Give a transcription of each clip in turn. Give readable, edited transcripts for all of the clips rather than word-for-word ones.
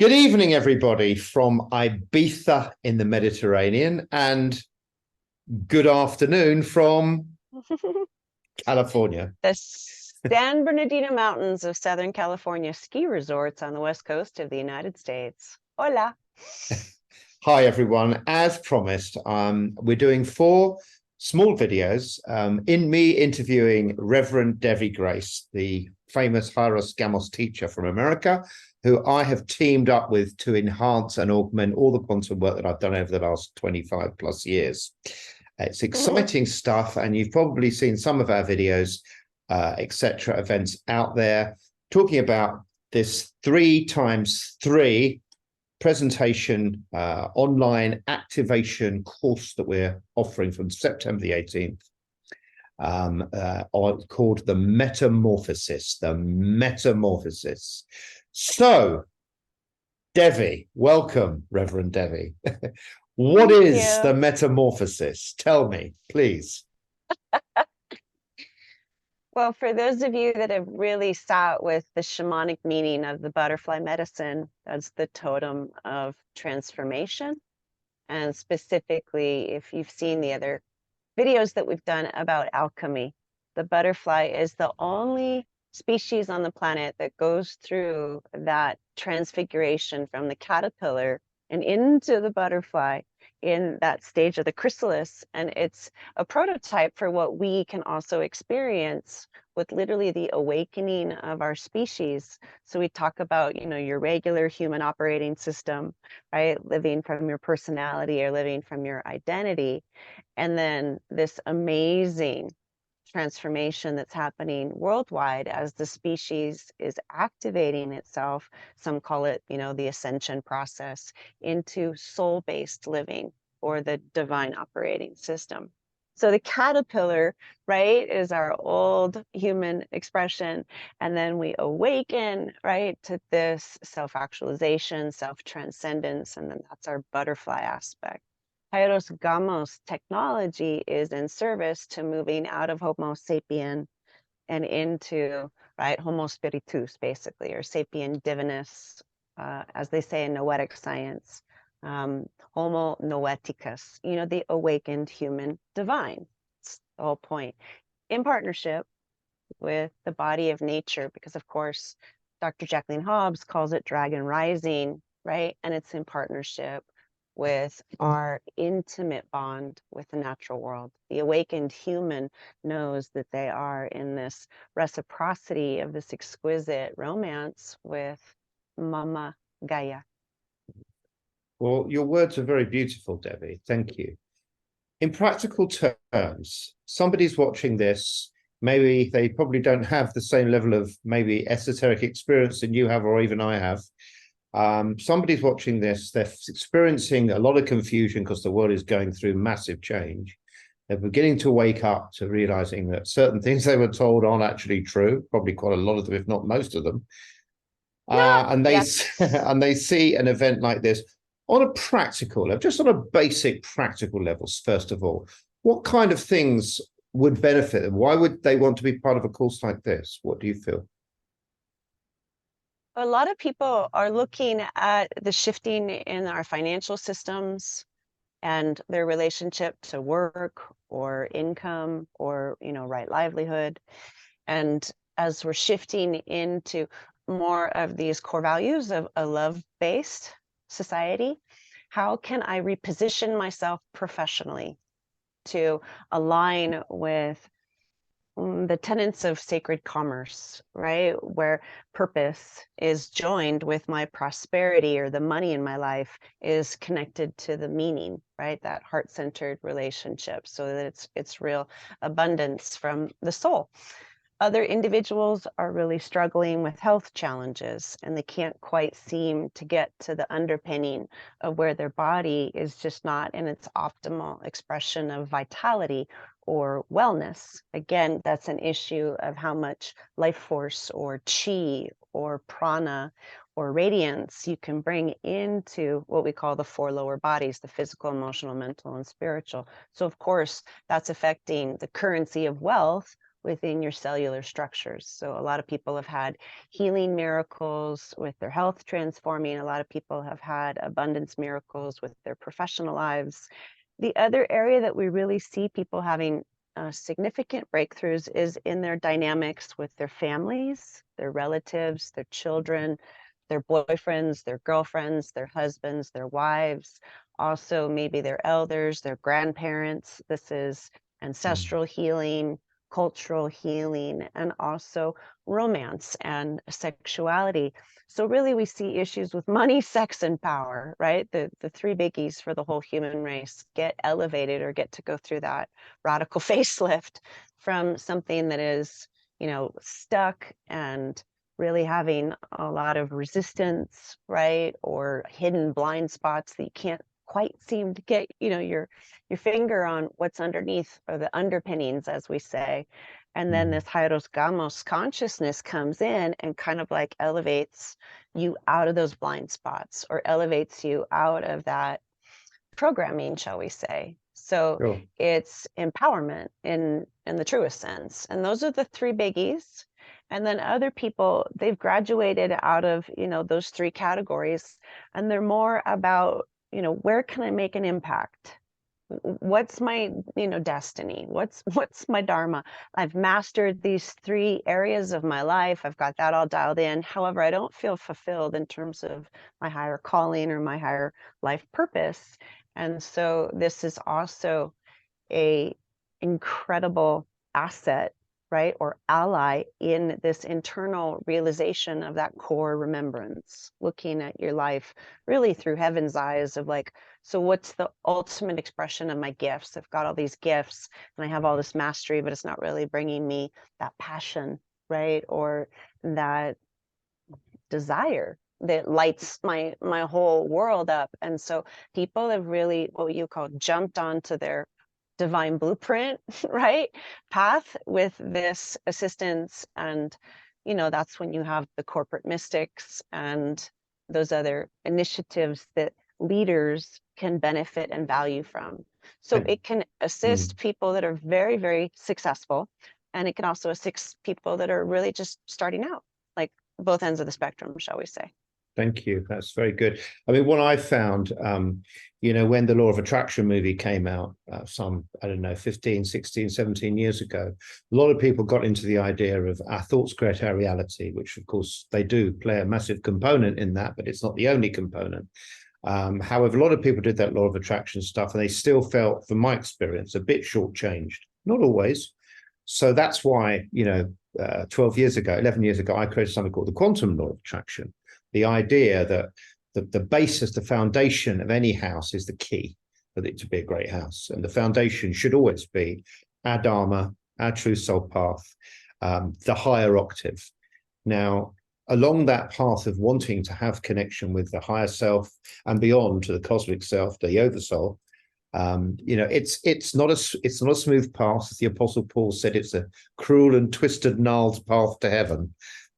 Good evening, everybody, from Ibiza in the Mediterranean, and good afternoon from California. The San Bernardino Mountains of Southern California ski resorts on the west coast of the United States. Hola. Hi, everyone. As promised, we're doing 4 small videos in me interviewing Reverend Devi Grace, the famous Hieros Gamos teacher from America, who I have teamed up with to enhance and augment all the quantum work that I've done over the last 25 plus years. It's exciting stuff, and you've probably seen some of our videos, etc. events out there talking about this 3x3 presentation online activation course that we're offering from September the 18th, called the Metamorphosis. So, Devi, welcome, Reverend Devi. What is the Metamorphosis? Tell me, please. Well, for those of you that have really sat with the shamanic meaning of the butterfly medicine, that's the totem of transformation. And specifically, if you've seen the other videos that we've done about alchemy, the butterfly is the only species on the planet that goes through that transfiguration from the caterpillar and into the butterfly in that stage of the chrysalis. And it's a prototype for what we can also experience with literally the awakening of our species. So we talk about, your regular human operating system, right? Living from your personality or living from your identity. And then this amazing transformation that's happening worldwide as the species is activating itself. Some call it, the ascension process into soul-based living or the divine operating system. So the caterpillar, right, is our old human expression. And then we awaken, right, to this self-actualization, self-transcendence, and then that's our butterfly aspect. Hieros Gamos technology is in service to moving out of Homo sapien and into, right, Homo spiritus, basically, or sapien divinus, as they say in noetic science, Homo noeticus, the awakened human divine. That's the whole point. In partnership with the body of nature, because of course, Dr. Jacqueline Hobbs calls it dragon rising, right? And it's in partnership with our intimate bond with the natural world. The awakened human knows that they are in this reciprocity of this exquisite romance with Mama Gaia. Well, your words are very beautiful, Devi. Thank you. In practical terms, somebody's watching this, maybe they probably don't have the same level of maybe esoteric experience that you have or even I have. Somebody's watching this, they're experiencing a lot of confusion because the world is going through massive change. They're beginning to wake up to realizing that certain things they were told aren't actually true, probably quite a lot of them, if not most of them. And they see an event like this on a practical level, just on a basic practical levels. First of all, what kind of things would benefit them? Why would they want to be part of a course like this? What do you feel? A lot of people are looking at the shifting in our financial systems and their relationship to work or income or, right livelihood. And as we're shifting into more of these core values of a love-based society, how can I reposition myself professionally to align with the tenets of sacred commerce, right? Where purpose is joined with my prosperity, or the money in my life is connected to the meaning, right? That heart-centered relationship, so that it's real abundance from the soul. Other individuals are really struggling with health challenges, and they can't quite seem to get to the underpinning of where their body is just not in its optimal expression of vitality or wellness. Again, that's an issue of how much life force or chi or prana or radiance you can bring into what we call the 4 lower bodies, the physical, emotional, mental, and spiritual. So of course, that's affecting the currency of wealth, within your cellular structures. So a lot of people have had healing miracles with their health transforming. A lot of people have had abundance miracles with their professional lives. The other area that we really see people having significant breakthroughs is in their dynamics with their families, their relatives, their children, their boyfriends, their girlfriends, their husbands, their wives, also maybe their elders, their grandparents. This is ancestral healing, cultural healing, and also romance and sexuality. So really we see issues with money, sex, and power, right? The three biggies for the whole human race get elevated or get to go through that radical facelift from something that is, stuck and really having a lot of resistance, right? Or hidden blind spots that you can't quite seem to get, your finger on what's underneath, or the underpinnings, as we say. And then this Hieros Gamos consciousness comes in and kind of like elevates you out of those blind spots, or elevates you out of that programming, shall we say. So Sure. it's empowerment in the truest sense. And those are the three biggies. And then other people, they've graduated out of, those three categories, and they're more about, where can I make an impact? What's my, destiny? What's my dharma? I've mastered these three areas of my life. I've got that all dialed in. However, I don't feel fulfilled in terms of my higher calling or my higher life purpose. And so this is also a incredible asset, right? Or ally in this internal realization of that core remembrance, looking at your life really through heaven's eyes of like, so what's the ultimate expression of my gifts? I've got all these gifts and I have all this mastery, but it's not really bringing me that passion, right? Or that desire that lights my whole world up. And so people have really, what you call, jumped onto their divine blueprint, right, path with this assistance. And that's when you have the corporate mystics and those other initiatives that leaders can benefit and value from. So it can assist people that are very, very successful, and it can also assist people that are really just starting out, like both ends of the spectrum, shall we say. Thank you. That's very good. I mean, what I found, when the Law of Attraction movie came out, some, 15, 16, 17 years ago, a lot of people got into the idea of our thoughts create our reality, which of course they do play a massive component in that, but it's not the only component. However, a lot of people did that Law of Attraction stuff, and they still felt, from my experience, a bit shortchanged. Not always. So that's why, 11 years ago, I created something called the Quantum Law of Attraction. The idea that the basis, the foundation of any house is the key for it to be a great house. And the foundation should always be our Dharma, our true soul path, the higher octave. Now, along that path of wanting to have connection with the higher self and beyond to the cosmic self, the oversoul, it's not a smooth path. As the Apostle Paul said, it's a cruel and twisted, gnarled path to heaven.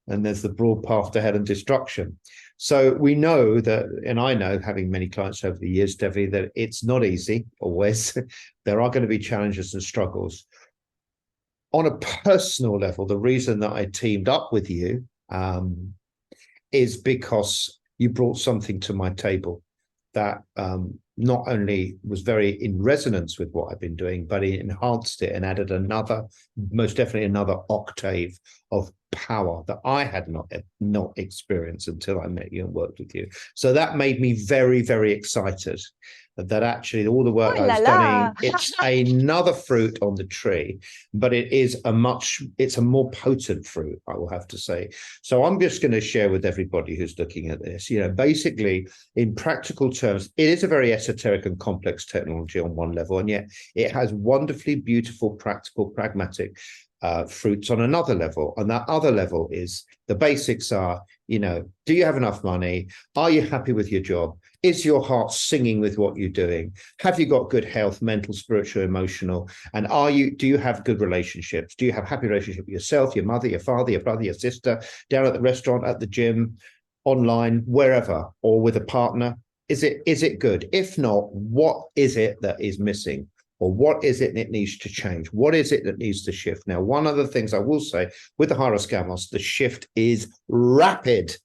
And there's the broad path to hell and destruction. So we know that, and I know, having many clients over the years, Devi, that it's not easy always. There are going to be challenges and struggles. On a personal level, the reason that I teamed up with you is because you brought something to my table that not only was very in resonance with what I've been doing, but it enhanced it and added most definitely another octave of power that I had not experienced until I met you and worked with you. So that made me very, very excited that actually all the work I was doing, it's another fruit on the tree, but it's a more potent fruit, I will have to say. So I'm just going to share with everybody who's looking at this, basically in practical terms, it is a very esoteric and complex technology on one level, and yet it has wonderfully beautiful, practical, pragmatic fruits on another level. And that other level is the basics are, do you have enough money? Are you happy with your job? Is your heart singing with what you're doing? Have you got good health, mental, spiritual, emotional? And do you have good relationships? Do you have happy relationship with yourself, your mother, your father, your brother, your sister, down at the restaurant, at the gym, online, wherever, or with a partner? Is it good? If not, what is it that is missing? or what is it that needs to change? What is it that needs to shift? Now, one of the things I will say with the Hieros Gamos, the shift is rapid.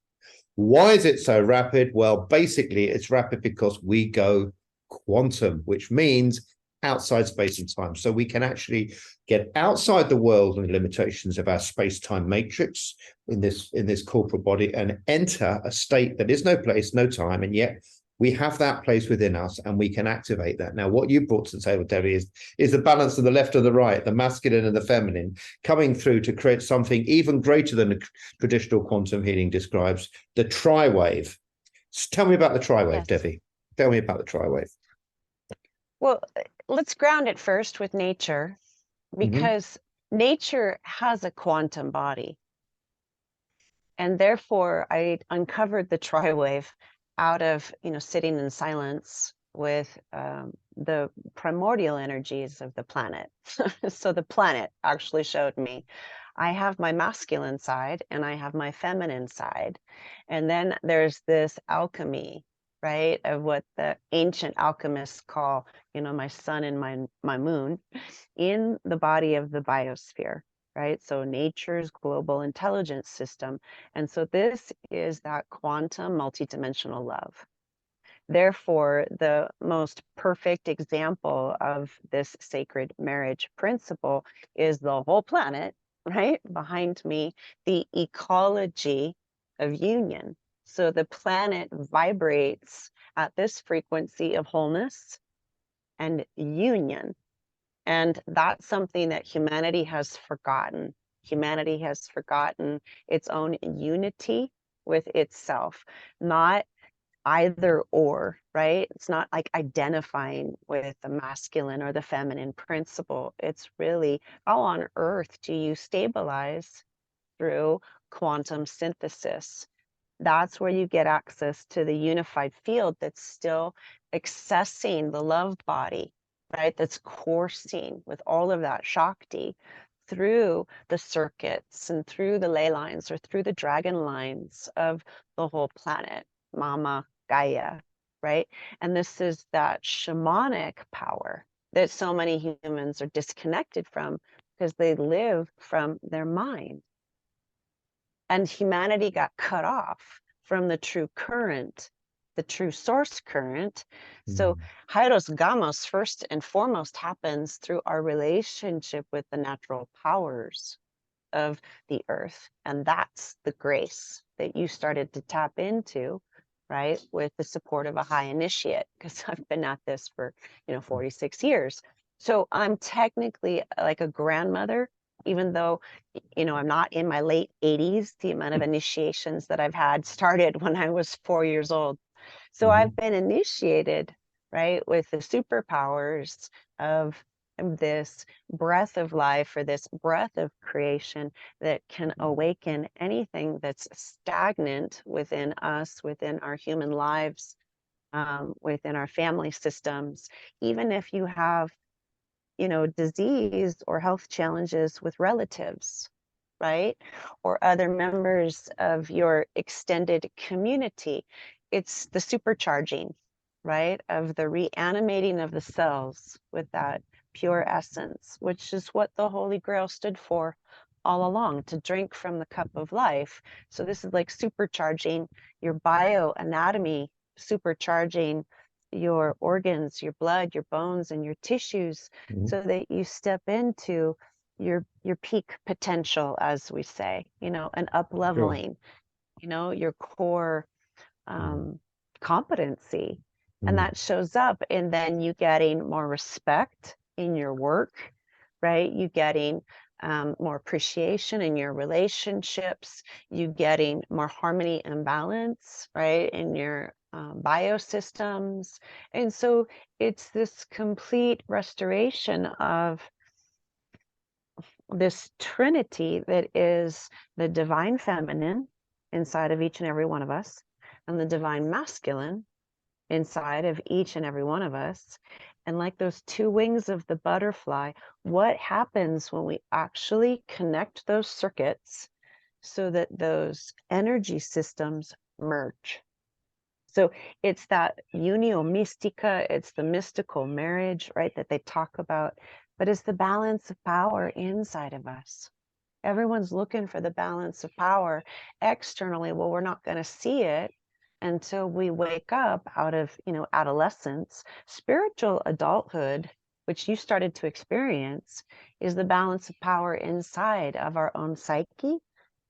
Why is it so rapid? Well, basically, it's rapid because we go quantum, which means outside space and time. So we can actually get outside the world and the limitations of our space-time matrix in this corporate body and enter a state that is no place, no time, and yet we have that place within us and we can activate that. Now, what you brought to the table, Debbie, is the balance of the left and the right, the masculine and the feminine, coming through to create something even greater than the traditional quantum healing describes, the tri-wave. Tell me about the tri-wave, Yes. Debbie. Tell me about the tri-wave. Well, let's ground it first with nature, because nature has a quantum body. And therefore, I uncovered the tri-wave out of, sitting in silence with the primordial energies of the planet. So the planet actually showed me I have my masculine side and I have my feminine side. And then there's this alchemy, right, of what the ancient alchemists call, my sun and my moon in the body of the biosphere, right? So nature's global intelligence system. And so this is that quantum multidimensional love. Therefore, the most perfect example of this sacred marriage principle is the whole planet, right? Behind me, the ecology of union. So the planet vibrates at this frequency of wholeness and union. And that's something that humanity has forgotten. Humanity has forgotten its own unity with itself, not either or, right? It's not like identifying with the masculine or the feminine principle. It's really how on earth do you stabilize through quantum synthesis? That's where you get access to the unified field that's still accessing the love body, right? That's coursing with all of that Shakti through the circuits and through the ley lines or through the dragon lines of the whole planet, Mama Gaia, right? And this is that shamanic power that so many humans are disconnected from because they live from their mind. And humanity got cut off from the true current, the true source current. So Hieros Gamos first and foremost happens through our relationship with the natural powers of the earth. And that's the grace that you started to tap into, right? With the support of a high initiate, because I've been at this for, 46 years. So I'm technically like a grandmother, even though, I'm not in my late 80s. The amount of initiations that I've had started when I was 4 years old. So I've been initiated, right, with the superpowers of this breath of life or this breath of creation that can awaken anything that's stagnant within us, within our human lives, within our family systems. Even if you have, disease or health challenges with relatives, right? Or other members of your extended community. It's the supercharging, right? Of the reanimating of the cells with that pure essence, which is what the Holy Grail stood for all along, to drink from the cup of life. So this is like supercharging your bioanatomy, supercharging your organs, your blood, your bones, and your tissues, so that you step into your peak potential, as we say, an up leveling, your core competency. And that shows up and then you getting more respect in your work, right? You getting more appreciation in your relationships, you getting more harmony and balance, right, in your biosystems. And so it's this complete restoration of this trinity that is the divine feminine inside of each and every one of us, and the divine masculine inside of each and every one of us. And like those two wings of the butterfly, what happens when we actually connect those circuits so that those energy systems merge? So it's that unio mystica, it's the mystical marriage, right, that they talk about, but it's the balance of power inside of us. Everyone's looking for the balance of power externally. Well, we're not going to see it until we wake up out of, adolescence. Spiritual adulthood, which you started to experience, is the balance of power inside of our own psyche,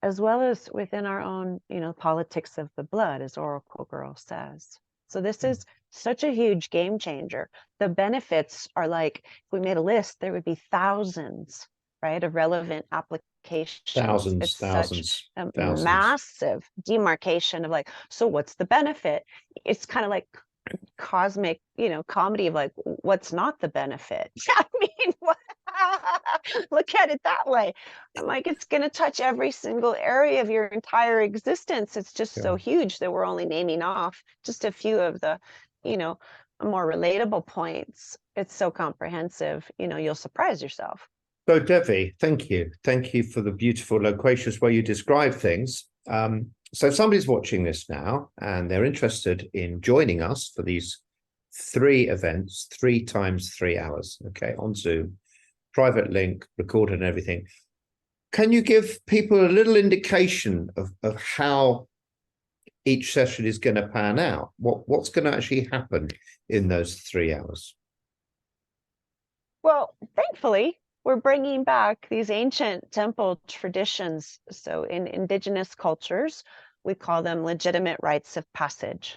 as well as within our own, politics of the blood, as Oracle Girl says. So this is such a huge game changer. The benefits are like, if we made a list, there would be thousands, right, of relevant applications. It's such a massive demarcation of like, so what's the benefit? It's kind of like cosmic, comedy of like, what's not the benefit? I mean, look at it that way. I'm like, it's going to touch every single area of your entire existence. It's just so huge that we're only naming off just a few of the, more relatable points. It's so comprehensive, you'll surprise yourself. So Devi, thank you. Thank you for the beautiful, loquacious way you describe things. So somebody's watching this now and they're interested in joining us for these 3 events, 3 times 3 hours, okay, on Zoom, private link, recorded and everything. Can you give people a little indication of how each session is going to pan out? What's going to actually happen in those 3 hours? Well, thankfully, we're bringing back these ancient temple traditions. So in indigenous cultures, we call them legitimate rites of passage.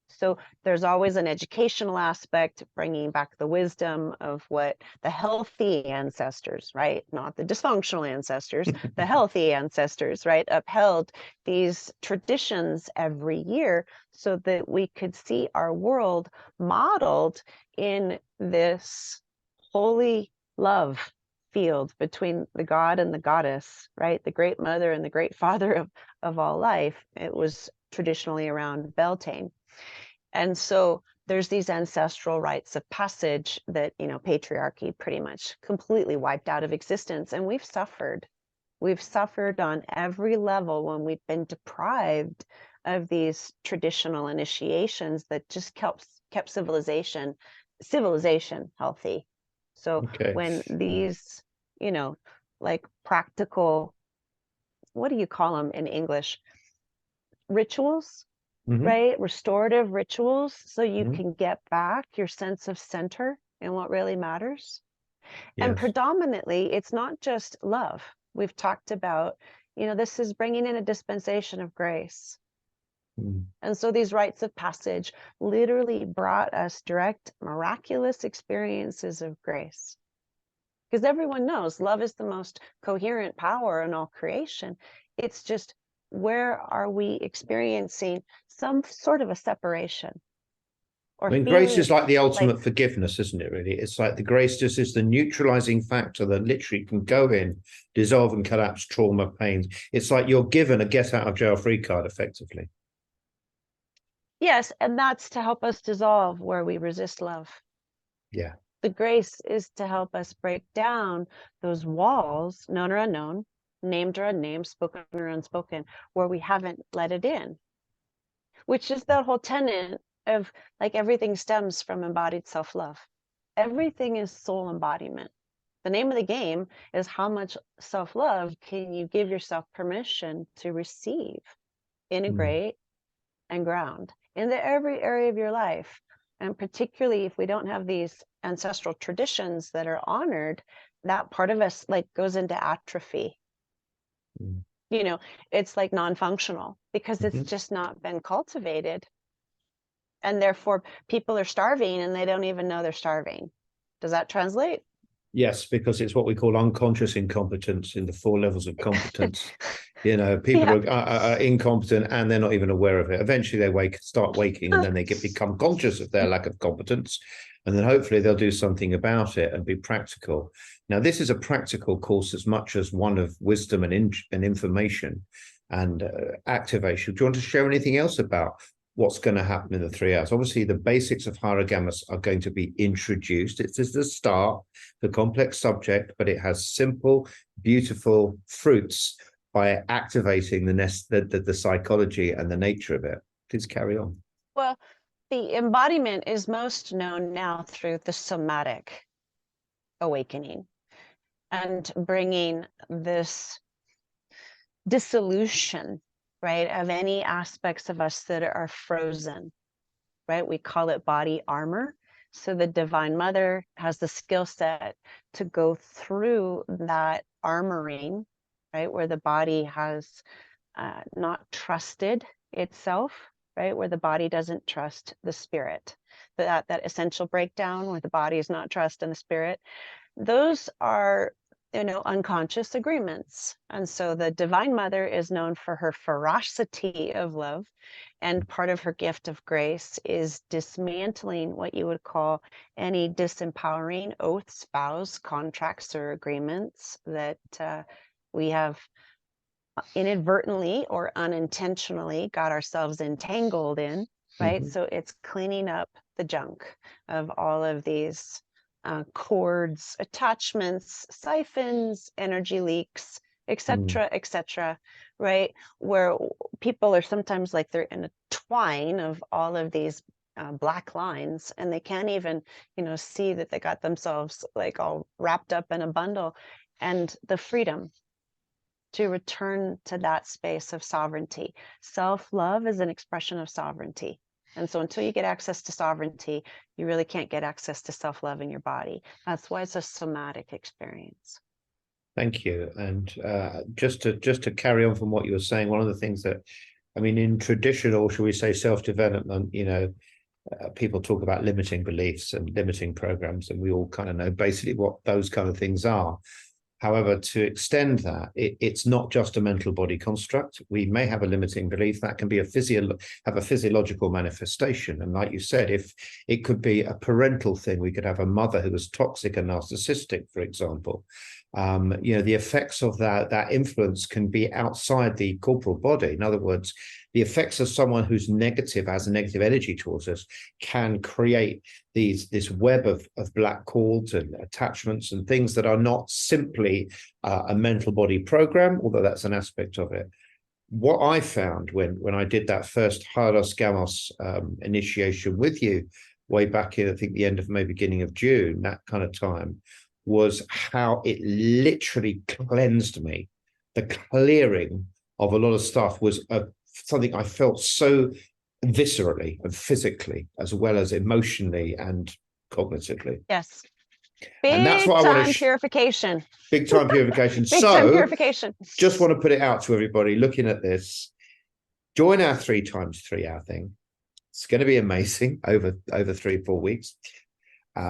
So there's always an educational aspect, bringing back the wisdom of what the healthy ancestors, right? Not the dysfunctional ancestors, the healthy ancestors, right? Upheld these traditions every year so that we could see our world modeled in this holy love field between the god and the goddess, right? The great mother and the great father of all life. It was traditionally around Beltane. And so there's these ancestral rites of passage that, patriarchy pretty much completely wiped out of existence. And we've suffered. We've suffered on every level when we've been deprived of these traditional initiations that just kept civilization healthy. So when these, like practical, what do you call them in English? Rituals, right? Restorative rituals, so you can get back your sense of center and what really matters. Yes. And predominantly, it's not just love. We've talked about, this is bringing in a dispensation of grace. And so these rites of passage literally brought us direct, miraculous experiences of grace. Because everyone knows love is the most coherent power in all creation. It's just, where are we experiencing some sort of a separation? Or grace is like the ultimate forgiveness, isn't it, really? It's like the grace just is the neutralizing factor that literally can go in, dissolve and collapse trauma, pains. It's like you're given a get out of jail free card, effectively. Yes, and that's to help us dissolve where we resist love. Yeah. The grace is to help us break down those walls, known or unknown, named or unnamed, spoken or unspoken, where we haven't let it in, which is the whole tenet of like everything stems from embodied self-love. Everything is soul embodiment. The name of the game is how much self-love can you give yourself permission to receive, integrate, and ground into every area of your life. And particularly if we don't have these ancestral traditions that are honored, that part of us like goes into atrophy. It's like non-functional because it's just not been cultivated. And therefore people are starving and they don't even know they're starving. Does that translate? Yes, because it's what we call unconscious incompetence in the 4 levels of competence. People are incompetent and they're not even aware of it. Eventually they start waking and then they become conscious of their lack of competence. And then hopefully they'll do something about it and be practical. Now, this is a practical course as much as one of wisdom and information and activation. Do you want to share anything else about what's going to happen in the 3 hours? Obviously, the basics of Hieros are going to be introduced. It's just the start, the complex subject, but it has simple, beautiful fruits by activating the psychology and the nature of it. Please carry on. Well, the embodiment is most known now through the somatic awakening and bringing this dissolution, right, of any aspects of us that are frozen, right? We call it body armor. So the Divine Mother has the skill set to go through that armoring, right, where the body has not trusted itself, right, where the body doesn't trust the spirit. That essential breakdown where the body is not trust in the spirit. Those are, unconscious agreements. And so the Divine Mother is known for her ferocity of love. And part of her gift of grace is dismantling what you would call any disempowering oaths, vows, contracts, or agreements that we have inadvertently or unintentionally got ourselves entangled in, right? So it's cleaning up the junk of all of these cords, attachments, siphons, energy leaks, etc., right? Where people are sometimes like they're in a twine of all of these black lines, and they can't even, see that they got themselves like all wrapped up in a bundle. And the freedom to return to that space of sovereignty. Self-love is an expression of sovereignty. And so until you get access to sovereignty, you really can't get access to self-love in your body. That's why it's a somatic experience. Thank you. And just to carry on from what you were saying, one of the things that, I mean, in traditional, shall we say, self-development, people talk about limiting beliefs and limiting programs, and we all kind of know basically what those kind of things are. However, to extend that, it's not just a mental body construct. We may have a limiting belief that can be have a physiological manifestation. And like you said, if it could be a parental thing, we could have a mother who was toxic and narcissistic, for example. The effects of that influence can be outside the corporal body. In other words, the effects of someone who's negative, has a negative energy towards us, can create this web of black cords and attachments and things that are not simply a mental body program, although that's an aspect of it. What I found when I did that first Hieros Gamos initiation with you way back in, I think, the end of May, beginning of June, that kind of time, was how it literally cleansed me. The clearing of a lot of stuff was something I felt so viscerally and physically, as well as emotionally and cognitively. Yes. And that's what I want to purification. Big time purification. Big time purification. Just want to put it out to everybody looking at this. Join our 3x3 hour thing. It's going to be amazing over 3-4 weeks. We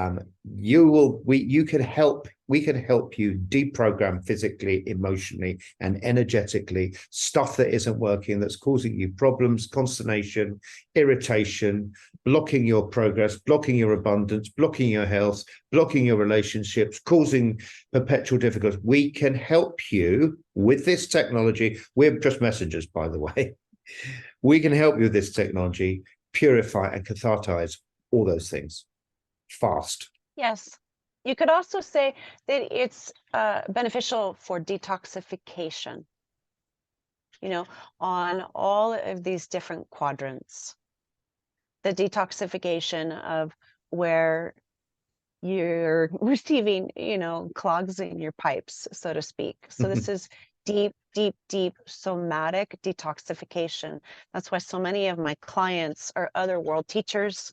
can help you deprogram physically, emotionally, and energetically stuff that isn't working, that's causing you problems, consternation, irritation, blocking your progress, blocking your abundance, blocking your health, blocking your relationships, causing perpetual difficulties. We can help you with this technology. We're just messengers, by the way. We can help you with this technology, purify and cathartize all those things fast. Yes. You could also say that it's beneficial for detoxification, on all of these different quadrants. The detoxification of where you're receiving, clogs in your pipes, so to speak. So this is deep, deep, deep somatic detoxification. That's why so many of my clients are other world teachers.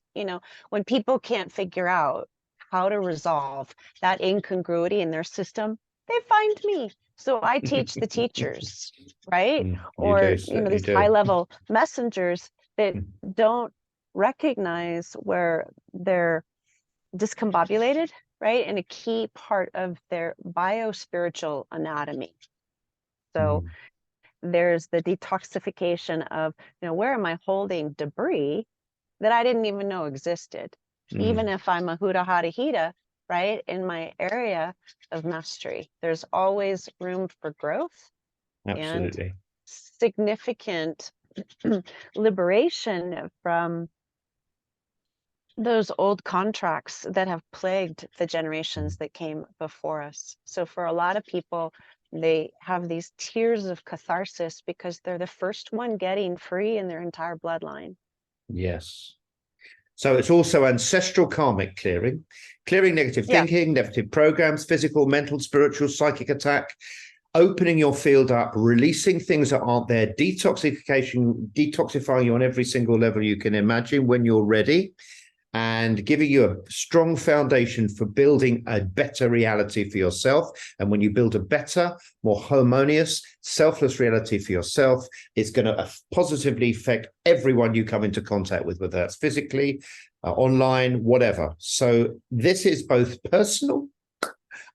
When people can't figure out how to resolve that incongruity in their system, they find me. So I teach the teachers, right? These high-level messengers that don't recognize where they're discombobulated, right? And a key part of their biospiritual anatomy. So there's the detoxification of, where am I holding debris that I didn't even know existed? Even if I'm a Huda Hada Hita, right, in my area of mastery, there's always room for growth. Absolutely. And significant liberation from those old contracts that have plagued the generations that came before us. So for a lot of people, they have these tears of catharsis because they're the first one getting free in their entire bloodline. Yes. So it's also ancestral karmic clearing, clearing negative Yeah. thinking, negative programs, physical, mental, spiritual, psychic attack, opening your field up, releasing things that aren't there, detoxifying you on every single level you can imagine when you're ready, and giving you a strong foundation for building a better reality for yourself. And when you build a better, more harmonious, selfless reality for yourself, it's going to positively affect everyone you come into contact with, whether that's physically, online, whatever. So this is both personal,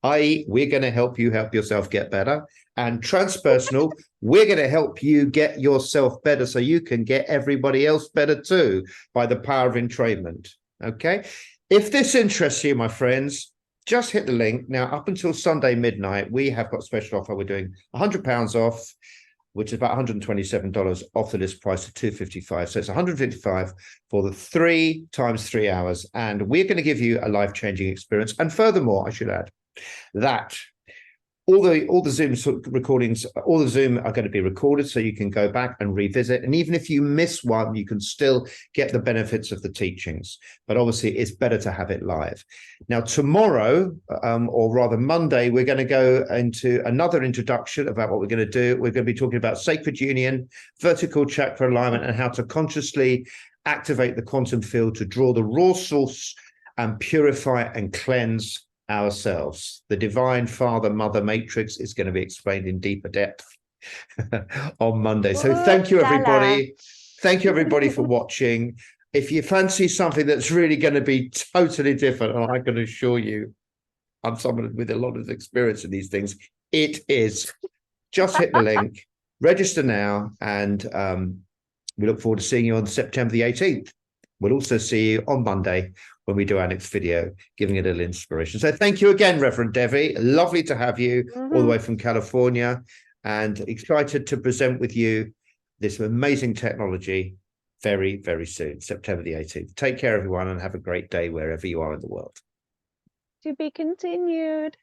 i.e., we're going to help you help yourself get better, and transpersonal, we're going to help you get yourself better so you can get everybody else better too by the power of entrainment. Okay. If this interests you, my friends, just hit the link. Now, up until Sunday midnight, we have got a special offer. We're doing £100 off, which is about $127 off the list price of $255. So it's $155 for the 3 times 3 hours. And we're going to give you a life-changing experience. And furthermore, I should add that all the Zoom recordings, all the Zoom are going to be recorded, so you can go back and revisit. And even if you miss one, you can still get the benefits of the teachings. But obviously, it's better to have it live. Now, tomorrow, or rather Monday, we're going to go into another introduction about what we're going to do. We're going to be talking about sacred union, vertical chakra alignment, and how to consciously activate the quantum field to draw the raw source and purify and cleanse ourselves. The divine father mother matrix is going to be explained in deeper depth on Monday. So thank you, everybody. Thank you, everybody, for watching. If you fancy something that's really going to be totally different, and I can assure you, I'm someone with a lot of experience in these things, it is. Just hit the link, register now, and we look forward to seeing you on September the 18th. We'll also see you on Monday when we do our next video, giving it a little inspiration. So thank you again, Reverend Devi. Lovely to have you all the way from California, and excited to present with you this amazing technology very, very soon, September the 18th. Take care, everyone, and have a great day wherever you are in the world. To be continued.